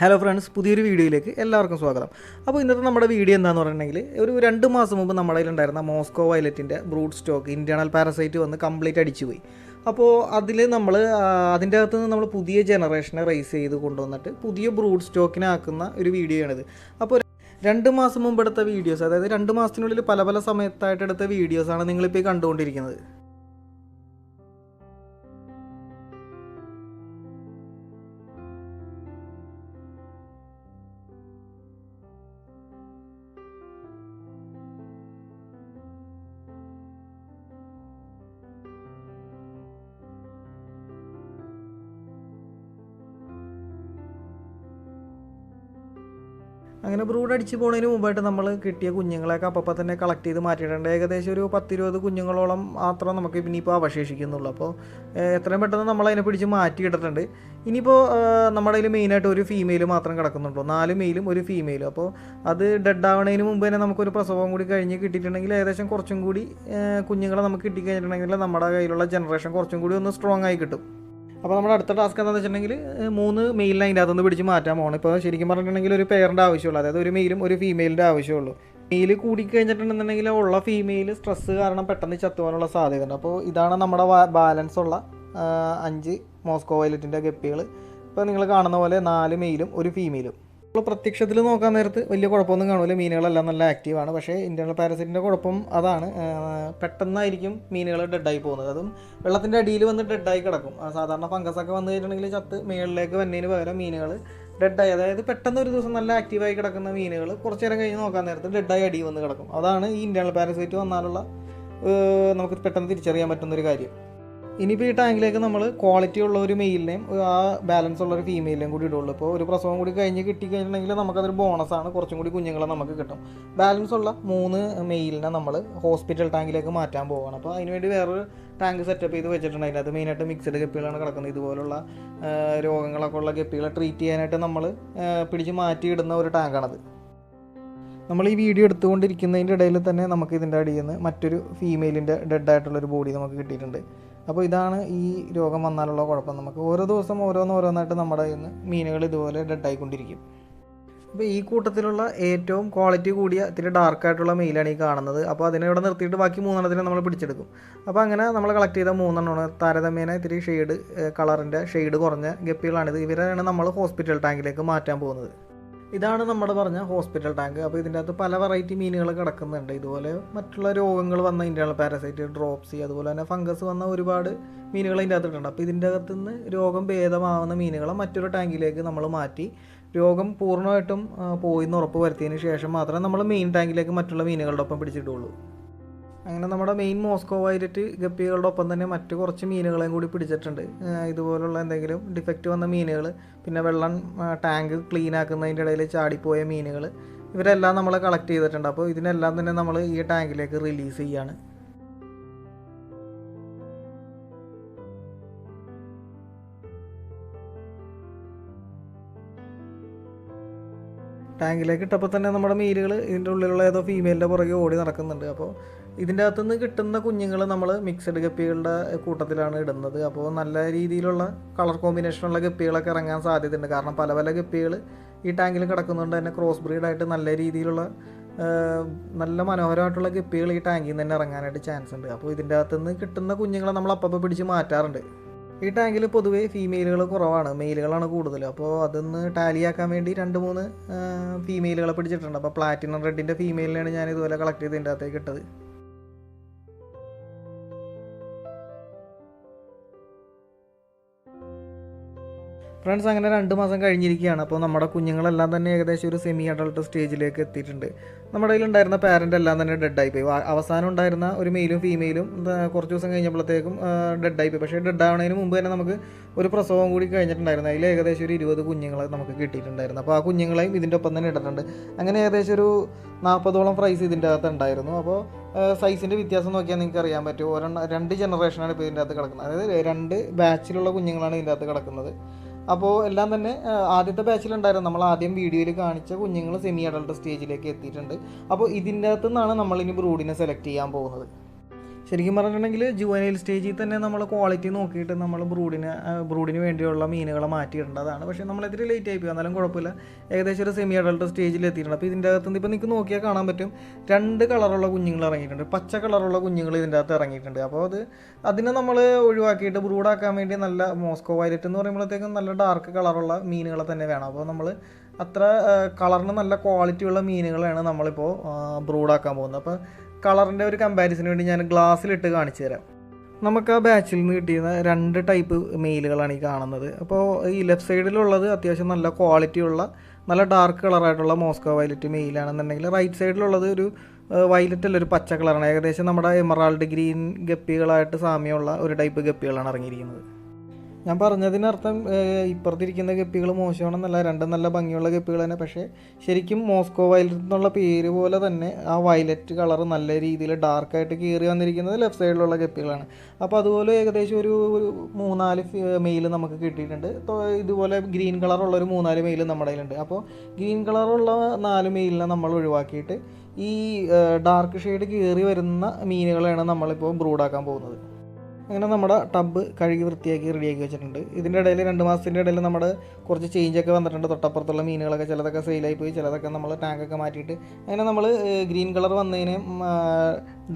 Hello friends, പുതിയൊരു വീഡിയോയിലേക്ക് എല്ലാവർക്കും സ്വാഗതം. അപ്പോൾ ഇന്നത്തെ നമ്മുടെ വീഡിയോ എന്താണെന്ന് പറഞ്ഞിട്ടുണ്ടെങ്കിൽ, ഒരു 2 മാസം മുമ്പ് നമ്മുടെ കയ്യിലുണ്ടായിരുന്ന മോസ്കോ വയലറ്റിൻ്റെ ബ്രൂഡ് സ്റ്റോക്ക് ഇൻറ്റേർണൽ പാരസൈറ്റ് വന്ന് കംപ്ലീറ്റ് അടിച്ചു പോയി. അപ്പോൾ അതിൽ നമ്മൾ അതിൻ്റെ അകത്ത് നിന്ന് നമ്മൾ പുതിയ ജനറേഷനെ റേസ് ചെയ്ത് കൊണ്ടുവന്നിട്ട് പുതിയ ബ്രൂഡ് സ്റ്റോക്കിനാക്കുന്ന ഒരു വീഡിയോ ആണിത്. അപ്പോൾ 2 മാസം മുമ്പ് എടുത്ത വീഡിയോസ്, അതായത് 2 മാസത്തിനുള്ളിൽ പല പല സമയത്തായിട്ട് എടുത്ത വീഡിയോസാണ് നിങ്ങളിപ്പോൾ കണ്ടുകൊണ്ടിരിക്കുന്നത്. അങ്ങനെ ബ്രൂഡ് അടിച്ച് പോകുന്നതിന് മുമ്പായിട്ട് നമ്മൾ കിട്ടിയ കുഞ്ഞുങ്ങളെയൊക്കെ അപ്പം തന്നെ കളക്ട് ചെയ്ത് മാറ്റിയിട്ടുണ്ട്. ഏകദേശം ഒരു 10-20 കുഞ്ഞുങ്ങളോളം മാത്രം നമുക്ക് ഇനിയിപ്പോൾ അവശേഷിക്കുന്നുള്ളൂ. അപ്പോൾ എത്രയും പെട്ടെന്ന് നമ്മളതിനെ പിടിച്ച് മാറ്റിയിട്ടിട്ടുണ്ട്. ഇനിയിപ്പോൾ നമ്മുടെ കയ്യിൽ മെയിനായിട്ട് ഒരു ഫീമെയിൽ മാത്രം കിടക്കുന്നുള്ളൂ. 4 മെയിലും ഒരു ഫീമെയിലും. അപ്പോൾ അത് ഡെഡ് ആവണതിന് മുമ്പ് തന്നെ നമുക്കൊരു പ്രസവം കൂടി കഴിഞ്ഞ് കിട്ടിയിട്ടുണ്ടെങ്കിൽ ഏകദേശം കുറച്ചും കൂടി കുഞ്ഞുങ്ങളെ നമുക്ക് കിട്ടിക്കഴിഞ്ഞിട്ടുണ്ടെങ്കിൽ നമ്മുടെ കയ്യിലുള്ള ജനറേഷൻ കുറച്ചും കൂടി ഒന്ന് സ്ട്രോങ് ആയി കിട്ടും. അപ്പോൾ നമ്മുടെ അടുത്ത ടാസ്ക് എന്താണെന്ന് വെച്ചിട്ടുണ്ടെങ്കിൽ 3 മെയിലിനെ അതിൻ്റെ അകത്തുനിന്ന് പിടിച്ച് മാറ്റാൻ പോകണം. ഇപ്പോൾ ശരിക്കും പറഞ്ഞിട്ടുണ്ടെങ്കിൽ ഒരു പെയറിൻ്റെ ആവശ്യമുള്ളൂ, അതായത് ഒരു മെയിലും ഒരു ഫീമെയിലിൻ്റെ ആവശ്യമുള്ളൂ. മെയിൽ കൂടിക്കഴിഞ്ഞിട്ടുണ്ടെന്നുണ്ടെങ്കിൽ ഉള്ള ഫീമെയിൽ സ്ട്രെസ്സ് കാരണം പെട്ടെന്ന് ചത്തുവാനുള്ള സാധ്യതയുണ്ട്. അപ്പോൾ ഇതാണ് നമ്മുടെ ബാലൻസ് ഉള്ള 5 മോസ്കോ വയലറ്റിൻ്റെ ഗപ്പികൾ. ഇപ്പോൾ നിങ്ങൾ കാണുന്ന പോലെ 4 മെയിലും ഒരു ഫീമെയിലും. നമ്മൾ പ്രത്യക്ഷത്തിൽ നോക്കാൻ നേരത്ത് വലിയ കുഴപ്പമൊന്നും കാണില്ല, മീനുകളെല്ലാം നല്ല ആക്റ്റീവാണ്. പക്ഷേ ഇൻറ്റേർണൽ പാരസൈറ്റിൻ്റെ കുഴപ്പം അതാണ്, പെട്ടെന്നായിരിക്കും മീനുകൾ ഡെഡായി പോകുന്നത്. അതും വെള്ളത്തിൻ്റെ അടിയിൽ വന്ന് ഡെഡായി കിടക്കും. സാധാരണ ഫംഗസൊക്കെ വന്നു കഴിഞ്ഞിട്ടുണ്ടെങ്കിൽ ചത്ത് മേളിലേക്ക് വന്നതിന് പകരം മീനുകൾ ഡെഡായി, അതായത് പെട്ടെന്ന് ഒരു ദിവസം നല്ല ആക്റ്റീവായി കിടക്കുന്ന മീനുകൾ കുറച്ച് നേരം കഴിഞ്ഞ് നോക്കാൻ നേരത്ത് ഡെഡായി അടി വന്ന് കിടക്കും. അതാണ് ഈ ഇൻറ്റേർണൽ പാരസൈറ്റ് വന്നാലുള്ള നമുക്ക് പെട്ടെന്ന് തിരിച്ചറിയാൻ പറ്റുന്നൊരു കാര്യം. ഇനിയിപ്പോൾ ഈ ടാങ്കിലേക്ക് നമ്മൾ ക്വാളിറ്റി ഉള്ള ഒരു മെയിലിനെയും ആ ബാലൻസ് ഉള്ള ഒരു ഫീമെയിലിനെയും കൂടി ഇടുള്ളൂ. ഇപ്പോൾ ഒരു പ്രസവം കൂടി കഴിഞ്ഞ് കിട്ടിക്കഴിഞ്ഞിട്ടുണ്ടെങ്കിൽ നമുക്കതൊരു ബോണസാണ്, കുറച്ചും കൂടി കുഞ്ഞുങ്ങളെ നമുക്ക് കിട്ടും. ബാലൻസ് ഉള്ള 3 മെയിലിനെ നമ്മൾ ഹോസ്പിറ്റൽ ടാങ്കിലേക്ക് മാറ്റാൻ പോവുകയാണ്. അപ്പോൾ അതിനുവേണ്ടി വേറൊരു ടാങ്ക് സെറ്റപ്പ് ചെയ്ത് വെച്ചിട്ടുണ്ട്. അതിനകത്ത് മെയിനായിട്ട് മിക്സഡ് ഗപ്പികളാണ് കിടക്കുന്നത്. ഇതുപോലുള്ള രോഗങ്ങളൊക്കെ ഉള്ള ഗപ്പികളെ ട്രീറ്റ് ചെയ്യാനായിട്ട് നമ്മൾ പിടിച്ച് മാറ്റിയിടുന്ന ഒരു ടാങ്കാണത്. നമ്മൾ ഈ വീഡിയോ എടുത്തുകൊണ്ടിരിക്കുന്നതിൻ്റെ ഇടയിൽ തന്നെ നമുക്ക് ഇതിൻ്റെ അടിയിൽ നിന്ന് മറ്റൊരു ഫീമെയിലിൻ്റെ ഡെഡായിട്ടുള്ളൊരു ബോഡി നമുക്ക് കിട്ടിയിട്ടുണ്ട്. അപ്പോൾ ഇതാണ് ഈ രോഗം വന്നാലുള്ള കുഴപ്പം. നമുക്ക് ഓരോ ദിവസം ഓരോന്നായിട്ട് നമ്മുടെ കയ്യിൽ നിന്ന് മീനുകൾ ഇതുപോലെ ഡെഡായിക്കൊണ്ടിരിക്കും. അപ്പോൾ ഈ കൂട്ടത്തിലുള്ള ഏറ്റവും ക്വാളിറ്റി കൂടിയ ഇത്തിരി ഡാർക്കായിട്ടുള്ള മെയിലാണ് ഈ കാണുന്നത്. അപ്പോൾ അതിനെ ഇവിടെ നിർത്തിയിട്ട് ബാക്കി 3 നമ്മൾ പിടിച്ചെടുക്കും. അപ്പോൾ അങ്ങനെ നമ്മൾ കളക്ട് ചെയ്ത 3 താരതമ്യേന ഇത്തിരി കളറിൻ്റെ ഷെയ്ഡ് കുറഞ്ഞ ഗപ്പികളാണിത്. ഇവരാണ് നമ്മൾ ഹോസ്പിറ്റൽ ടാങ്കിലേക്ക് മാറ്റാൻ പോകുന്നത്. ഇതാണ് നമ്മൾ പറഞ്ഞ ഹോസ്പിറ്റൽ ടാങ്ക്. അപ്പോൾ ഇതിൻ്റെ അകത്ത് പല വെറൈറ്റി മീനുകൾ കിടക്കുന്നുണ്ട്. ഇതുപോലെ മറ്റുള്ള രോഗങ്ങൾ വന്ന ഇൻറ്റേർണൽ പാരസൈറ്റ്, ഡ്രോപ്സി, അതുപോലെ തന്നെ ഫംഗസ് വന്ന ഒരുപാട് മീനുകൾ ഇതിൻ്റെ അകത്തിട്ടുണ്ട്. അപ്പോൾ ഇതിൻ്റെ അകത്തുനിന്ന് രോഗം ഭേദമാവുന്ന മീനുകളെ മറ്റൊരു ടാങ്കിലേക്ക് നമ്മൾ മാറ്റി രോഗം പൂർണ്ണമായിട്ടും പോയി എന്ന് ഉറപ്പ് വരുത്തിയതിന് ശേഷം മാത്രമേ നമ്മൾ മെയിൻ ടാങ്കിലേക്ക് മറ്റുള്ള മീനുകളുടെ ഒപ്പം പിടിച്ചിട്ടുള്ളൂ. അങ്ങനെ നമ്മുടെ മെയിൻ മോസ്കോ വയലറ്റ് ഗപ്പികളുടെ ഒപ്പം തന്നെ മറ്റു കുറച്ച് മീനുകളെയും കൂടി പിടിച്ചിട്ടുണ്ട്. ഇതുപോലുള്ള എന്തെങ്കിലും ഡിഫക്റ്റ് വന്ന മീനുകൾ, പിന്നെ വെള്ളം ടാങ്ക് ക്ലീൻ ആക്കുന്നതിൻ്റെ ഇടയിൽ ചാടിപ്പോയ മീനുകൾ, ഇവരെല്ലാം നമ്മൾ കളക്ട് ചെയ്തിട്ടുണ്ട്. അപ്പോൾ ഇതിനെല്ലാം തന്നെ നമ്മൾ ഈ ടാങ്കിലേക്ക് റിലീസ് ചെയ്യാണ്. ടാങ്കിലേക്ക് ഇട്ടപ്പോൾ തന്നെ നമ്മുടെ മീനുകൾ ഇതിൻ്റെ ഉള്ളിലുള്ള ഏതോ ഫീമെയിലിൻ്റെ പുറകെ ഓടി നടക്കുന്നുണ്ട്. അപ്പോൾ ഇതിൻ്റെ അകത്തുനിന്ന് കിട്ടുന്ന കുഞ്ഞുങ്ങൾ നമ്മൾ മിക്സഡ് ഗപ്പികളുടെ കൂട്ടത്തിലാണ് ഇടുന്നത്. അപ്പോൾ നല്ല രീതിയിലുള്ള കളർ കോമ്പിനേഷനുള്ള ഗപ്പികളൊക്കെ ഇറങ്ങാൻ സാധ്യതയുണ്ട്. കാരണം പല പല ഗപ്പികൾ ഈ ടാങ്കിൽ കിടക്കുന്നതുകൊണ്ട് തന്നെ ക്രോസ് ബ്രീഡായിട്ട് നല്ല രീതിയിലുള്ള നല്ല മനോഹരമായിട്ടുള്ള ഗപ്പികൾ ഈ ടാങ്കിൽ നിന്ന് തന്നെ ഇറങ്ങാനായിട്ട് ചാൻസ് ഉണ്ട്. അപ്പോൾ ഇതിൻ്റെ അകത്തുനിന്ന് കിട്ടുന്ന കുഞ്ഞുങ്ങളെ നമ്മൾ അപ്പം പിടിച്ച് മാറ്റാറുണ്ട്. ഈ ടാങ്കിൽ പൊതുവേ ഫീമെയിലുകൾ കുറവാണ്, മെയിലുകളാണ് കൂടുതൽ. അപ്പോൾ അതൊന്ന് ടാലിയാക്കാൻ വേണ്ടി 2-3 ഫീമെയിലുകളെ പിടിച്ചിട്ടുണ്ട്. അപ്പോൾ പ്ലാറ്റിനം റെഡിൻ്റെ ഫീമെയിലിനെയാണ് ഞാൻ ഇതുപോലെ കളക്ട് ചെയ്ത് ഇതിൻ്റെ അകത്തേക്ക് ഇട്ടത്. ഫ്രണ്ട്സ്, അങ്ങനെ 2 മാസം കഴിഞ്ഞിരിക്കുകയാണ്. അപ്പോൾ നമ്മുടെ കുഞ്ഞുങ്ങളെല്ലാം തന്നെ ഏകദേശം ഒരു സെമി അഡൾട്ട് സ്റ്റേജിലേക്ക് എത്തിയിട്ടുണ്ട്. നമ്മുടെ കയ്യിലുണ്ടായിരുന്ന പാരൻ്റ് എല്ലാം തന്നെ ഡെഡായിപ്പോയി. അവസാനം ഉണ്ടായിരുന്ന ഒരു മെയിലും ഫീമെയിലും കുറച്ച് ദിവസം കഴിഞ്ഞപ്പോഴത്തേക്കും ഡെഡായിപ്പോയി. പക്ഷേ ഡെഡാവണതിന് മുമ്പ് തന്നെ നമുക്ക് ഒരു പ്രസവം കൂടി കഴിഞ്ഞിട്ടുണ്ടായിരുന്നു. അതിൽ ഏകദേശം ഒരു 20 കുഞ്ഞുങ്ങളെ നമുക്ക് കിട്ടിയിട്ടുണ്ടായിരുന്നു. അപ്പോൾ ആ കുഞ്ഞുങ്ങളെയും ഇതിൻ്റെ ഒപ്പം തന്നെ ഇട്ടിട്ടുണ്ട്. അങ്ങനെ ഏകദേശം ഒരു 40ഓളം ഫ്രൈസ് ഇതിൻ്റെ അകത്ത് ഉണ്ടായിരുന്നു. അപ്പോൾ സൈസിൻ്റെ വ്യത്യാസം നോക്കിയാൽ നിങ്ങൾക്ക് അറിയാൻ പറ്റും. 2 ജനറേഷനാണ് ഇപ്പോൾ ഇതിൻ്റെ അകത്ത് കിടക്കുന്നത്, അതായത് 2 ബാച്ചിലുള്ള കുഞ്ഞുങ്ങളാണ് ഇതിൻ്റെ അകത്ത് കിടക്കുന്നത്. അപ്പോൾ എല്ലാം തന്നെ ആദ്യത്തെ ബാച്ചിലുണ്ടായിരുന്നു, നമ്മൾ ആദ്യം വീഡിയോയിൽ കാണിച്ച കുഞ്ഞുങ്ങൾ സെമി അഡൾട്ട് സ്റ്റേജിലേക്ക് എത്തിയിട്ടുണ്ട്. അപ്പോൾ ഇതിൻ്റെ അകത്തു നിന്നാണ് നമ്മളിനി ബ്രൂഡിനെ സെലക്ട് ചെയ്യാൻ പോകുന്നത്. ശരിക്കും പറഞ്ഞിട്ടുണ്ടെങ്കിൽ ജുവനൈൽ സ്റ്റേജിൽ തന്നെ നമ്മൾ ക്വാളിറ്റി നോക്കിയിട്ട് നമ്മൾ ബ്രൂഡിന് വേണ്ടിയുള്ള മീനുകളെ മാറ്റിയിടേണ്ടതാണ്. പക്ഷേ നമ്മളിത്തിരി ലേറ്റ് ആയി പോയി, എന്നാലും കുഴപ്പമില്ല. ഏകദേശം ഒരു സെമി അഡൾട്ട് സ്റ്റേജിൽ എത്തിയിട്ടുണ്ട്. അപ്പോൾ ഇതിൻ്റെ അകത്തുനിന്ന് ഇപ്പോൾ നിങ്ങൾക്ക് നോക്കിയാൽ കാണാൻ പറ്റും 2 കളറുള്ള കുഞ്ഞുങ്ങൾ ഇറങ്ങിയിട്ടുണ്ട്. പച്ച കളറുള്ള കുഞ്ഞുങ്ങൾ ഇതിൻ്റെ അകത്ത് ഇറങ്ങിയിട്ടുണ്ട്. അപ്പോൾ അതിനെ നമ്മൾ ഒഴിവാക്കിയിട്ട് ബ്രൂഡാക്കാൻ വേണ്ടി നല്ല മോസ്കോ വയലറ്റ് എന്ന് പറയുമ്പോഴത്തേക്കും നല്ല ഡാർക്ക് കളറുള്ള മീനുകളെ തന്നെ വേണം. അപ്പോൾ നമ്മൾ അത്ര കളറിന് നല്ല ക്വാളിറ്റിയുള്ള മീനുകളാണ് നമ്മളിപ്പോൾ ബ്രൂഡാക്കാൻ പോകുന്നത്. അപ്പോൾ കളറിൻ്റെ ഒരു കമ്പാരിസന് വേണ്ടി ഞാൻ ഗ്ലാസ്സിലിട്ട് കാണിച്ചു തരാം. നമുക്ക് ആ ബാച്ചിൽ നിന്ന് കിട്ടിയിരുന്ന 2 ടൈപ്പ് മെയിലുകളാണ് ഈ കാണുന്നത്. അപ്പോൾ ഈ ലെഫ്റ്റ് സൈഡിലുള്ളത് അത്യാവശ്യം നല്ല ക്വാളിറ്റിയുള്ള നല്ല ഡാർക്ക് കളറായിട്ടുള്ള മോസ്കോ വയലറ്റ് മെയിലാണെന്നുണ്ടെങ്കിൽ റൈറ്റ് സൈഡിലുള്ളത് ഒരു വയലറ്റ് അല്ല, ഒരു പച്ച കളറാണ്. ഏകദേശം നമ്മുടെ എമറാൾഡ് ഗ്രീൻ ഗപ്പികളായിട്ട് സാമ്യമുള്ള ഒരു ടൈപ്പ് ഗപ്പികളാണ് ഇറങ്ങിയിരിക്കുന്നത്. ഞാൻ പറഞ്ഞതിനർത്ഥം ഇപ്പുറത്തിരിക്കുന്ന ഗപ്പികൾ മോശമാണെന്നല്ല, 2 നല്ല ഭംഗിയുള്ള ഗപ്പികൾ തന്നെ. പക്ഷേ ശരിക്കും മോസ്കോ വയലറ്റ് എന്നുള്ള പേര് പോലെ തന്നെ ആ വയലറ്റ് കളർ നല്ല രീതിയിൽ ഡാർക്കായിട്ട് കയറി വന്നിരിക്കുന്നത് ലെഫ്റ്റ് സൈഡിലുള്ള ഗപ്പികളാണ്. അപ്പോൾ അതുപോലെ ഏകദേശം ഒരു 3-4 മെയിൽ നമുക്ക് കിട്ടിയിട്ടുണ്ട്. ഇതുപോലെ ഗ്രീൻ കളറുള്ള ഒരു 3-4 മെയിൽ നമ്മുടെ കയ്യിലുണ്ട്. അപ്പോൾ ഗ്രീൻ കളറുള്ള 4 മെയിലിനെ നമ്മൾ ഒഴിവാക്കിയിട്ട് ഈ ഡാർക്ക് ഷെയ്ഡ് കയറി വരുന്ന മീനുകളെയാണ് നമ്മളിപ്പോൾ ബ്രൂഡാക്കാൻ പോകുന്നത്. അങ്ങനെ നമ്മുടെ ടബ്ബ് കഴുകി വൃത്തിയാക്കി റെഡിയാക്കി വെച്ചിട്ടുണ്ട്. ഇതിൻ്റെ ഇടയിൽ 2 മാസത്തിൻ്റെ ഇടയിൽ നമ്മുടെ കുറച്ച് ചേഞ്ചൊക്കെ വന്നിട്ടുണ്ട്. തൊട്ടപ്പുറത്തുള്ള മീനുകളൊക്കെ ചിലതൊക്കെ സെയിലായി പോയി, ചിലതൊക്കെ നമ്മൾ ടാങ്കൊക്കെ മാറ്റിയിട്ട് അങ്ങനെ നമ്മൾ ഗ്രീൻ കളർ വന്നതിനെയും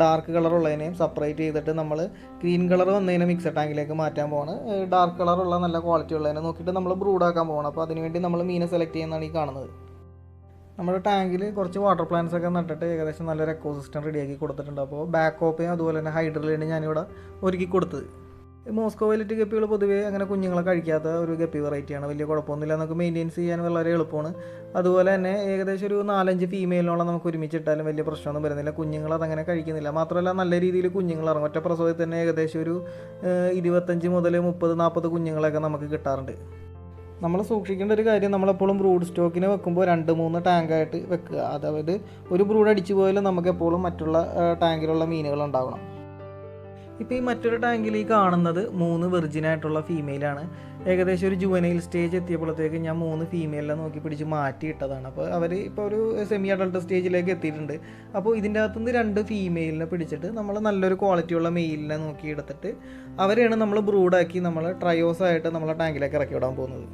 ഡാർക്ക് കളറുള്ളതിനെയും സെപ്പറേറ്റ് ചെയ്തിട്ട് നമ്മൾ ഗ്രീൻ കളർ വന്നതിനെ മിക്സഡ് ടാങ്കിലേക്ക് മാറ്റാൻ പോവാണ്. ഡാർക്ക് കളറുള്ള നല്ല ക്വാളിറ്റി ഉള്ളതിനെ നോക്കിയിട്ട് നമ്മൾ ബ്രൂഡാക്കാൻ പോകണം. അപ്പോൾ അതിനുവേണ്ടി നമ്മൾ മീനെ സെലക്ട് ചെയ്യുന്നതാണ് ഈ കാണുന്നത്. നമ്മുടെ ടാങ്കിൽ കുറച്ച് വാട്ടർ പ്ലാന്റ്സ് ഒക്കെ നട്ടിട്ട് ഏകദേശം നല്ലൊരു എക്കോസിസ്റ്റം റെഡിയാക്കി കൊടുത്തിട്ടുണ്ട്. അപ്പോൾ ബാക്ക് കോപ്പയും അതുപോലെ തന്നെ ഹൈഡ്രലിയാണ് ഞാനിവിടെ ഒരുക്കി കൊടുത്തത്. മോസ്കോ വയലറ്റ് ഗപ്പികൾ പൊതുവേ അങ്ങനെ കുഞ്ഞുങ്ങളെ കഴിക്കാത്ത ഒരു ഗപ്പി വെറൈറ്റിയാണ്. വലിയ കുഴപ്പമൊന്നുമില്ല, നമുക്ക് മെയിൻറ്റെയിൻസ് ചെയ്യാൻ വളരെ എളുപ്പമാണ്. അതുപോലെ തന്നെ ഏകദേശം ഒരു 4-5 ഫീമെയിലിനോളം നമുക്ക് ഒരുമിച്ചിട്ടാലും വലിയ പ്രശ്നമൊന്നും വരുന്നില്ല. കുഞ്ഞുങ്ങൾ അതങ്ങനെ കഴിക്കുന്നില്ല. മാത്രമല്ല നല്ല രീതിയിൽ കുഞ്ഞുങ്ങൾ ഇറങ്ങും. ഒറ്റ പ്രസവത്തിൽ തന്നെ ഏകദേശം ഒരു 25 മുതൽ 30-40 കുഞ്ഞുങ്ങളൊക്കെ നമുക്ക് കിട്ടാറുണ്ട്. നമ്മൾ സൂക്ഷിക്കേണ്ട ഒരു കാര്യം, നമ്മളെപ്പോഴും ബ്രൂഡ് സ്റ്റോക്കിന് വെക്കുമ്പോൾ 2-3 ടാങ്കായിട്ട് വെക്കുക. അതായത് ഒരു ബ്രൂഡ് അടിച്ചു പോയാലും നമുക്ക് എപ്പോഴും മറ്റുള്ള ടാങ്കിലുള്ള മീനുകൾ ഉണ്ടാവണം. ഇപ്പോൾ ഈ മറ്റൊരു ടാങ്കിൽ ഈ കാണുന്നത് 3 വെർജിനായിട്ടുള്ള ഫീമെയിലാണ്. ഏകദേശം ഒരു ജുവനൈൽ സ്റ്റേജ് എത്തിയപ്പോഴത്തേക്ക് ഞാൻ 3 ഫീമെയിലിനെ നോക്കി പിടിച്ച് മാറ്റിയിട്ടതാണ്. അപ്പോൾ അവർ ഇപ്പോൾ ഒരു സെമി അഡൾട്ട് സ്റ്റേജിലേക്ക് എത്തിയിട്ടുണ്ട്. അപ്പോൾ ഇതിൻ്റെ അകത്തുനിന്ന് 2 ഫീമെയിലിനെ പിടിച്ചിട്ട് നമ്മൾ നല്ലൊരു ക്വാളിറ്റിയുള്ള മെയിലിനെ നോക്കി എടുത്തിട്ട് അവരെയാണ് നമ്മൾ ബ്രൂഡാക്കി നമ്മൾ ട്രയോസായിട്ട് നമ്മളെ ടാങ്കിലേക്ക് ഇറക്കി വിടാൻ പോകുന്നത്.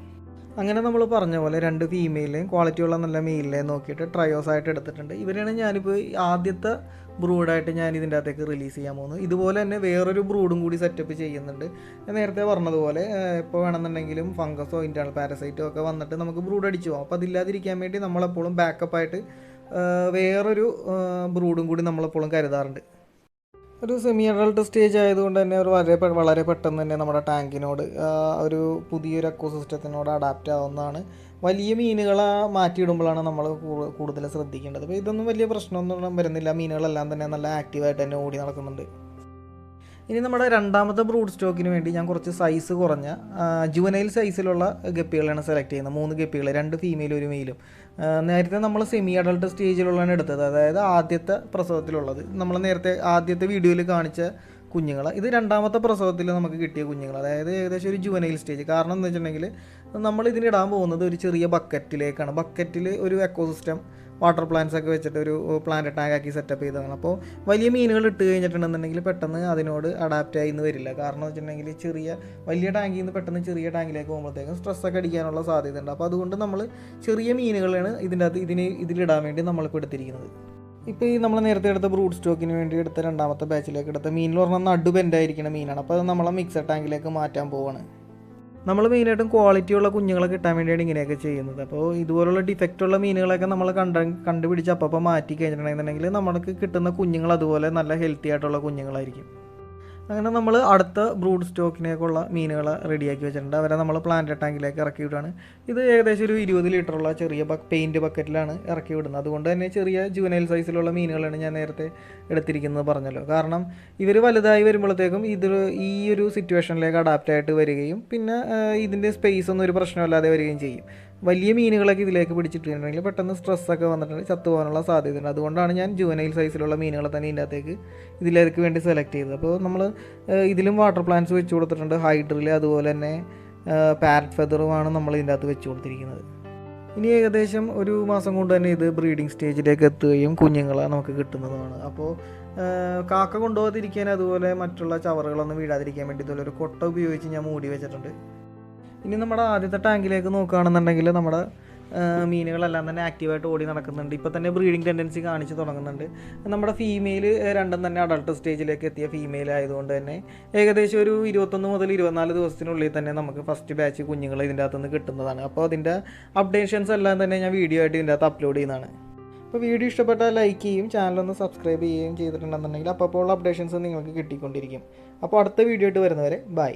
അങ്ങനെ നമ്മൾ പറഞ്ഞ പോലെ 2 ഫീമെയിലിനെയും ക്വാളിറ്റിയുള്ള നല്ല മെയിലിനെയും നോക്കിയിട്ട് ട്രയോസായിട്ട് എടുത്തിട്ടുണ്ട്. ഇവരെയാണ് ഞാനിപ്പോൾ ആദ്യത്തെ ബ്രൂഡായിട്ട് ഞാൻ ഇതിൻ്റെ അകത്തേക്ക് റിലീസ് ചെയ്യാൻ പോകുന്നത്. ഇതുപോലെ തന്നെ വേറൊരു ബ്രൂഡും കൂടി സെറ്റപ്പ് ചെയ്യുന്നുണ്ട്. ഞാൻ നേരത്തെ പറഞ്ഞതുപോലെ ഇപ്പോൾ വേണമെന്നുണ്ടെങ്കിലും ഫംഗസോ ഇൻറ്റേർണൽ പാരസൈറ്റോ ഒക്കെ വന്നിട്ട് നമുക്ക് ബ്രൂഡ് അടിച്ചു പോകാം. അപ്പോൾ അതില്ലാതിരിക്കാൻ വേണ്ടി നമ്മളെപ്പോഴും ബാക്കപ്പായിട്ട് വേറൊരു ബ്രൂഡും കൂടി നമ്മളെപ്പോഴും കരുതാറുണ്ട്. ഒരു സെമി അഡൾട്ട് സ്റ്റേജ് ആയതുകൊണ്ട് തന്നെ വളരെ പെട്ടെന്ന് തന്നെ നമ്മുടെ ടാങ്കിനോട് ഒരു പുതിയൊരു എക്കോസിസ്റ്റത്തിനോട് അഡാപ്റ്റ് ആവുന്നതാണ്. വലിയ മീനുകളെ മാറ്റിയിടുമ്പോഴാണ് നമ്മൾ കൂടുതൽ ശ്രദ്ധിക്കേണ്ടത്. അപ്പോൾ ഇതൊന്നും വലിയ പ്രശ്നമൊന്നും വരുന്നില്ല. മീനുകളെല്ലാം തന്നെ നല്ല ആക്റ്റീവായിട്ട് തന്നെ ഓടി നടക്കുന്നുണ്ട്. ഇനി നമ്മുടെ രണ്ടാമത്തെ ബ്രൂഡ് സ്റ്റോക്കിന് വേണ്ടി ഞാൻ കുറച്ച് സൈസ് കുറഞ്ഞ ജുവനൈൽ സൈസിലുള്ള ഗപ്പികളാണ് സെലക്ട് ചെയ്യുന്നത്. 3 ഗപ്പികൾ, 2 ഫീമെയിലും 1 മെയിലും. നേരത്തെ നമ്മൾ സെമി അഡൾട്ട് സ്റ്റേജിലുള്ളതാണ് എടുത്തത്, അതായത് ആദ്യത്തെ പ്രസവത്തിലുള്ളത്. നമ്മൾ നേരത്തെ ആദ്യത്തെ വീഡിയോയിൽ കാണിച്ച കുഞ്ഞുങ്ങൾ, ഇത് രണ്ടാമത്തെ പ്രസവത്തിൽ നമുക്ക് കിട്ടിയ കുഞ്ഞുങ്ങൾ, അതായത് ഏകദേശം ഒരു ജുവനൈൽ സ്റ്റേജ്. കാരണം എന്ന് വെച്ചിട്ടുണ്ടെങ്കിൽ നമ്മൾ ഇതിനിടാൻ പോകുന്നത് ഒരു ചെറിയ ബക്കറ്റിലേക്കാണ്. ബക്കറ്റിൽ ഒരു എക്കോസിസ്റ്റം വാട്ടർ പ്ലാന്റ്സ് ഒക്കെ വെച്ചിട്ട് ഒരു പ്ലാന്റ് ടാങ്ക് ആക്കി സെറ്റപ്പ് ചെയ്തതാണ്. അപ്പോൾ വലിയ മീനുകൾ ഇട്ട് കഴിഞ്ഞിട്ടുണ്ടെന്നുണ്ടെങ്കിൽ പെട്ടെന്ന് അതിനോട് അഡാപ്റ്റ് ആയി എന്ന് വരില്ല. കാരണം എന്ന് വെച്ചിട്ടുണ്ടെങ്കിൽ വലിയ ടാങ്കിൽ നിന്ന് പെട്ടെന്ന് ചെറിയ ടാങ്കിലേക്ക് പോകുമ്പോഴത്തേക്കും സ്ട്രെസ്സൊക്കെ അടിക്കാനുള്ള സാധ്യത ഉണ്ട്. അപ്പോൾ അതുകൊണ്ട് നമ്മൾ ചെറിയ മീനുകളാണ് ഇതിലിടാൻ വേണ്ടി നമ്മളിപ്പോൾ എടുത്തിരിക്കുന്നത്. ഇപ്പോൾ ഈ നമ്മൾ നേരത്തെ എടുത്ത ബ്രൂഡ് സ്റ്റോക്കിന് വേണ്ടി എടുത്ത രണ്ടാമത്തെ ബാച്ചിലേക്ക് എടുത്ത മീനിൽ പറഞ്ഞാൽ നടുബെൻഡായിരിക്കുന്ന മീനാണ്. അപ്പോൾ അത് നമ്മളെ മിക്സഡ് ടാങ്കിലേക്ക് മാറ്റാൻ പോവാണ്. നമ്മൾ മെയിനായിട്ടും ക്വാളിറ്റിയുള്ള കുഞ്ഞുങ്ങളെ കിട്ടാൻ വേണ്ടിയാണ് ഇങ്ങനെയൊക്കെ ചെയ്യുന്നത്. അപ്പോൾ ഇതുപോലുള്ള ഡിഫക്റ്റുള്ള മീനുകളൊക്കെ നമ്മൾ കണ്ടുപിടിച്ച് അപ്പം മാറ്റി കഴിഞ്ഞിട്ടുണ്ടെന്നുണ്ടെങ്കിൽ നമുക്ക് കിട്ടുന്ന കുഞ്ഞുങ്ങൾ അതുപോലെ നല്ല ഹെൽത്തി ആയിട്ടുള്ള കുഞ്ഞുങ്ങളായിരിക്കും. അങ്ങനെ നമ്മൾ അടുത്ത ബ്രൂഡ് സ്റ്റോക്കിനേക്കുള്ള മീനുകളെ റെഡിയാക്കി വെച്ചിട്ടുണ്ട്. അവരെ നമ്മൾ പ്ലാന്റ് ടാങ്കിലേക്ക് ഇറക്കി വിടുകയാണ്. ഇത് ഏകദേശം ഒരു 20 ലിറ്ററുള്ള ചെറിയ പെയിൻറ്റ് ബക്കറ്റിലാണ് ഇറക്കി വിടുന്നത്. അതുകൊണ്ട് തന്നെ ചെറിയ ജുവനൈൽ സൈസിലുള്ള മീനുകളാണ് ഞാൻ നേരത്തെ എടുത്തിരിക്കുന്നത് പറഞ്ഞല്ലോ. കാരണം ഇവർ വലുതായി വരുമ്പോഴത്തേക്കും ഈ ഒരു സിറ്റുവേഷനിലേക്ക് അഡാപ്റ്റ് ആയിട്ട് വരികയും പിന്നെ ഇതിൻ്റെ സ്പേസ് ഒന്നും ഒരു പ്രശ്നമില്ലാതെ വരികയും ചെയ്യും. വലിയ മീനുകളൊക്കെ ഇതിലേക്ക് പിടിച്ചിട്ടുണ്ടെങ്കിൽ പെട്ടെന്ന് സ്ട്രെസ്സൊക്കെ വന്നിട്ടുണ്ടെങ്കിൽ ചത്തുപോകാനുള്ള സാധ്യതയുണ്ട്. അതുകൊണ്ടാണ് ഞാൻ ജുവനൈൽ സൈസിലുള്ള മീനുകളെ തന്നെ ഇതിലേക്ക് വേണ്ടി സെലക്ട് ചെയ്തത്. അപ്പോൾ നമ്മൾ ഇതിലും വാട്ടർ പ്ലാന്റ്സ് വെച്ച് കൊടുത്തിട്ടുണ്ട്. ഹൈഡ്രിൽ അതുപോലെ തന്നെ പാരറ്റ് ഫെദറുമാണ് നമ്മൾ ഇതിൻ്റെ അകത്ത് വെച്ച് കൊടുത്തിരിക്കുന്നത്. ഇനി ഏകദേശം ഒരു മാസം കൊണ്ട് തന്നെ ഇത് ബ്രീഡിംഗ് സ്റ്റേജിലേക്ക് എത്തുകയും കുഞ്ഞുങ്ങളെ നമുക്ക് കിട്ടുന്നതാണ്. അപ്പോൾ കാക്ക കൊണ്ടുപോകാതിരിക്കാൻ അതുപോലെ മറ്റുള്ള ചവറുകളൊന്നും വീഴാതിരിക്കാൻ വേണ്ടി ഇതുപോലെ ഒരു കൊട്ട ഉപയോഗിച്ച് ഞാൻ മൂടി വെച്ചിട്ടുണ്ട്. ഇനി നമ്മുടെ ആദ്യത്തെ ടാങ്കിലേക്ക് നോക്കുകയാണെന്നുണ്ടെങ്കിൽ നമ്മുടെ മീനുകളെല്ലാം തന്നെ ആക്റ്റീവായിട്ട് ഓടി നടക്കുന്നുണ്ട്. ഇപ്പോൾ തന്നെ ബ്രീഡിംഗ് ടെൻഡൻസി കാണിച്ച് തുടങ്ങുന്നുണ്ട്. നമ്മുടെ ഫീമെയിൽ രണ്ടും തന്നെ അഡൾട്ട് സ്റ്റേജിലേക്ക് എത്തിയ ഫീമെയിൽ ആയതുകൊണ്ട് തന്നെ ഏകദേശം ഒരു 21 മുതൽ 24 ദിവസത്തിനുള്ളിൽ തന്നെ നമുക്ക് ഫസ്റ്റ് ബാച്ച് കുഞ്ഞുങ്ങൾ ഇതിൻ്റെ അകത്തുനിന്ന് കിട്ടുന്നതാണ്. അപ്പോൾ അതിൻ്റെ അപ്ഡേഷൻസ് എല്ലാം തന്നെ ഞാൻ വീഡിയോ ആയിട്ട് ഇതിൻ്റെ അകത്ത് അപ്ലോഡ് ചെയ്യുന്നതാണ്. അപ്പോൾ വീഡിയോ ഇഷ്ടപ്പെട്ടാൽ ലൈക്ക് ചെയ്യും, ചാനലൊന്ന് സബ്സ്ക്രൈബ് ചെയ്യുകയും ചെയ്തിട്ടുണ്ടെന്നുണ്ടെങ്കിൽ അപ്പോൾ അപ്ഡേഷൻസ് നിങ്ങൾക്ക് കിട്ടിക്കൊണ്ടിരിക്കും. അപ്പോൾ അടുത്ത വീഡിയോ ആയിട്ട് വരുന്നവരെ ബൈ.